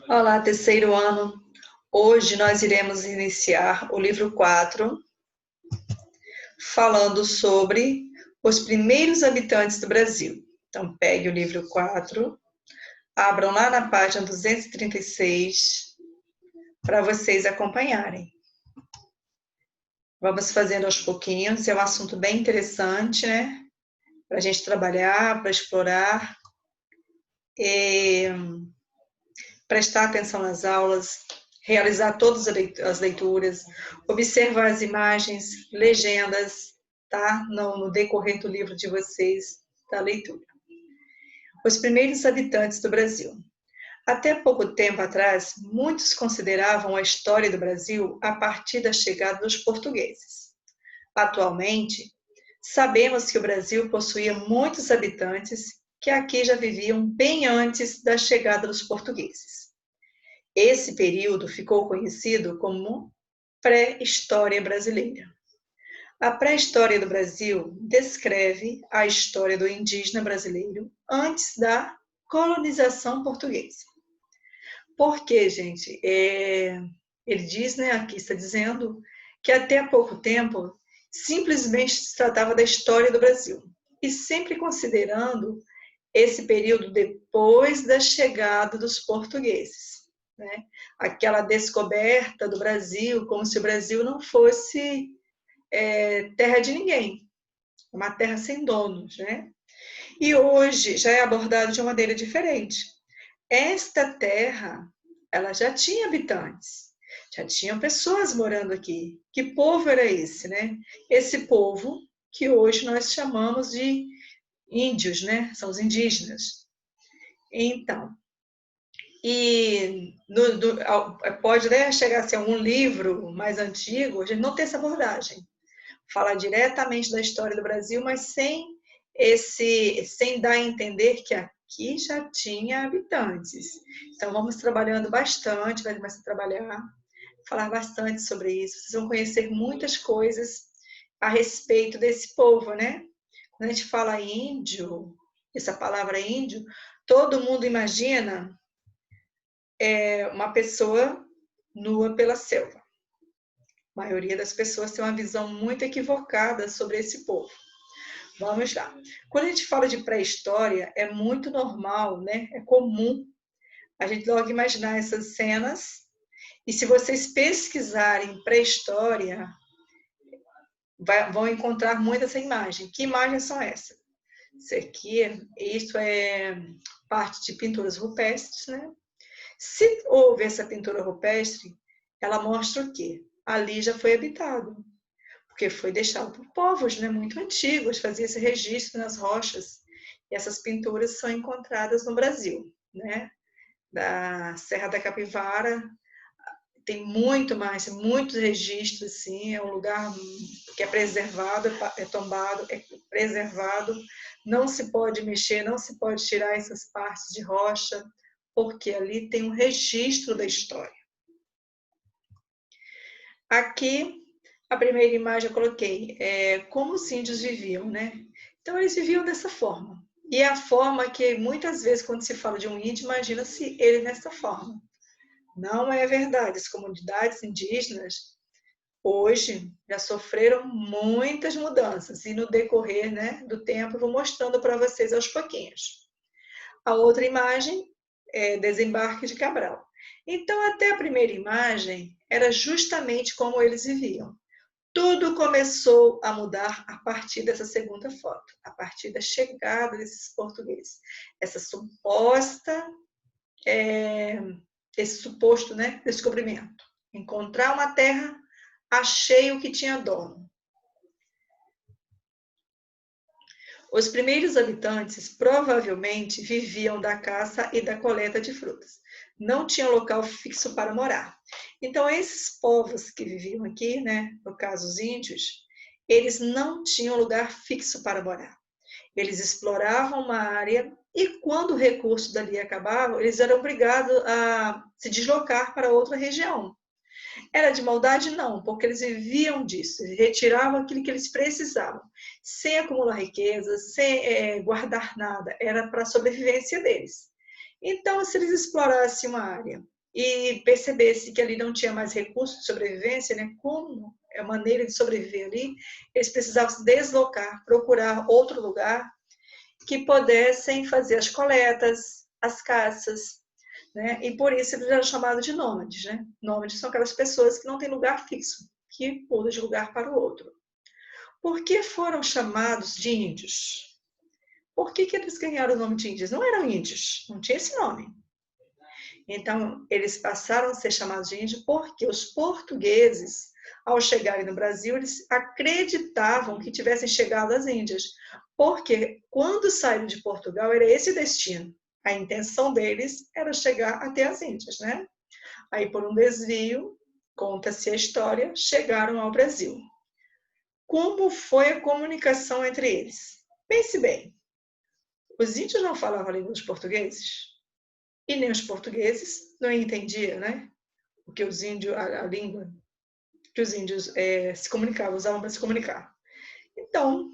Olá, terceiro ano. Hoje nós iremos iniciar o livro 4, falando sobre os primeiros habitantes do Brasil. Então, pegue o livro 4, abram lá na página 236, para vocês acompanharem. Vamos fazendo aos pouquinhos, é um assunto bem interessante, né? Para a gente trabalhar, para explorar, e prestar atenção nas aulas, realizar todas as leituras, observar as imagens, legendas, tá? No decorrer do livro de vocês, da leitura. Os primeiros habitantes do Brasil. Até pouco tempo atrás, muitos consideravam a história do Brasil a partir da chegada dos portugueses. Atualmente, sabemos que o Brasil possuía muitos habitantes que aqui já viviam bem antes da chegada dos portugueses. Esse período ficou conhecido como pré-história brasileira. A pré-história do Brasil descreve a história do indígena brasileiro antes da colonização portuguesa. Porque, gente, ele diz, né, aqui está dizendo, que até há pouco tempo simplesmente se tratava da história do Brasil. E sempre considerando esse período depois da chegada dos portugueses. Né? Aquela descoberta do Brasil, como se o Brasil não fosse terra de ninguém, uma terra sem donos. Né? E hoje já é abordado de uma maneira diferente. Esta terra, ela já tinha habitantes, já tinham pessoas morando aqui. Que povo era esse? Né? Esse povo que hoje nós chamamos de índios, né? São os indígenas. Então, pode, né, chegar a ser algum livro mais antigo, a gente não tem essa abordagem. Fala diretamente da história do Brasil, mas sem dar a entender que aqui já tinha habitantes. Então, vamos trabalhando bastante, vai começar a trabalhar, falar bastante sobre isso. Vocês vão conhecer muitas coisas a respeito desse povo, né? Quando a gente fala índio, essa palavra índio, todo mundo imagina uma pessoa nua pela selva. A maioria das pessoas tem uma visão muito equivocada sobre esse povo. Vamos lá. Quando a gente fala de pré-história, é muito normal, né? É comum a gente logo imaginar essas cenas. E se vocês pesquisarem pré-história, vão encontrar muito essa imagem. Que imagens são essas? Isso é parte de pinturas rupestres, né? Se houve essa pintura rupestre, ela mostra o quê? Ali já foi habitado, porque foi deixado por povos, né, muito antigos, fazia esse registro nas rochas. E essas pinturas são encontradas no Brasil, né? Da Serra da Capivara, tem muitos registros, sim, é um lugar que é preservado, é tombado, é preservado, não se pode mexer, não se pode tirar essas partes de rocha, porque ali tem um registro da história. Aqui, a primeira imagem eu coloquei, como os índios viviam, né? Então, eles viviam dessa forma. E é a forma que, muitas vezes, quando se fala de um índio, imagina-se ele nessa forma. Não é verdade. As comunidades indígenas, hoje, já sofreram muitas mudanças. E no decorrer, né, do tempo, eu vou mostrando para vocês aos pouquinhos. A outra imagem é desembarque de Cabral. Então, até a primeira imagem, era justamente como eles viviam. Tudo começou a mudar a partir dessa segunda foto, a partir da chegada desses portugueses. Esse suposto, né, descobrimento. Encontrar uma terra, achei o que tinha dono. Os primeiros habitantes provavelmente viviam da caça e da coleta de frutas. Não tinham local fixo para morar. Então, esses povos que viviam aqui, né, no caso os índios, eles não tinham lugar fixo para morar. Eles exploravam uma área e, quando o recurso dali acabava, eles eram obrigados a se deslocar para outra região. Era de maldade? Não, porque eles viviam disso, eles retiravam aquilo que eles precisavam, sem acumular riquezas, sem guardar nada, era para a sobrevivência deles. Então, se eles explorassem uma área e percebessem que ali não tinha mais recurso de sobrevivência, né, como é a maneira de sobreviver ali, eles precisavam se deslocar, procurar outro lugar que pudessem fazer as coletas, as caças, né? E por isso eles eram chamados de nômades, né? Nômades são aquelas pessoas que não têm lugar fixo, que pulam de lugar para o outro. Por que foram chamados de índios? Por que eles ganharam o nome de índios? Não eram índios, não tinha esse nome. Então, eles passaram a ser chamados de índios porque os portugueses, ao chegarem no Brasil, eles acreditavam que tivessem chegado às Índias, porque quando saíram de Portugal era esse o destino. A intenção deles era chegar até as Índias, né? Aí, por um desvio, conta-se a história, chegaram ao Brasil. Como foi a comunicação entre eles? Pense bem, os índios não falavam a língua dos portugueses, e nem os portugueses não entendiam, né? O que os índios, a língua que os índios se comunicavam, usavam para se comunicar. Então,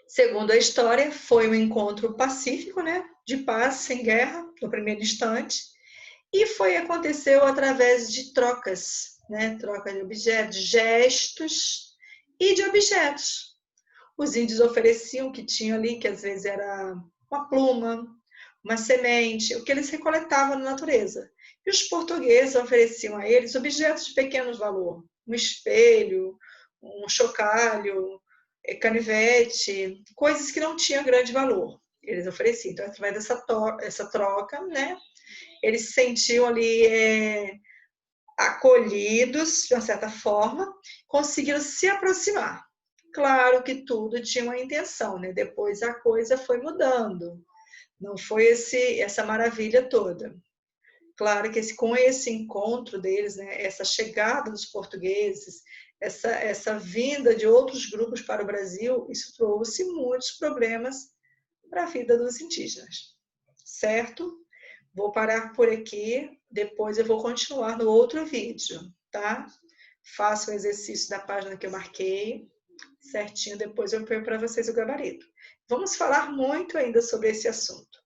segundo a história, foi um encontro pacífico, né? De paz, sem guerra, no primeiro instante, e aconteceu através de trocas, né? Troca de objetos, gestos e de objetos. Os índios ofereciam o que tinham ali, que às vezes era uma pluma, uma semente, o que eles recoletavam na natureza. E os portugueses ofereciam a eles objetos de pequeno valor, um espelho, um chocalho, canivete, coisas que não tinham grande valor. Eles ofereciam. Então, através dessa troca, né, eles se sentiam ali acolhidos, de uma certa forma, conseguiram se aproximar. Claro que tudo tinha uma intenção, né? Depois a coisa foi mudando. Não foi essa maravilha toda. Claro que com esse encontro deles, né, essa chegada dos portugueses, essa vinda de outros grupos para o Brasil, isso trouxe muitos problemas para a vida dos indígenas, certo? Vou parar por aqui, depois eu vou continuar no outro vídeo, tá? Faça o exercício da página que eu marquei, certinho, depois eu ponho para vocês o gabarito. Vamos falar muito ainda sobre esse assunto.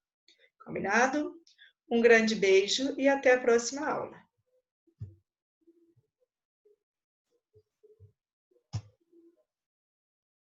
Combinado? Um grande beijo e até a próxima aula.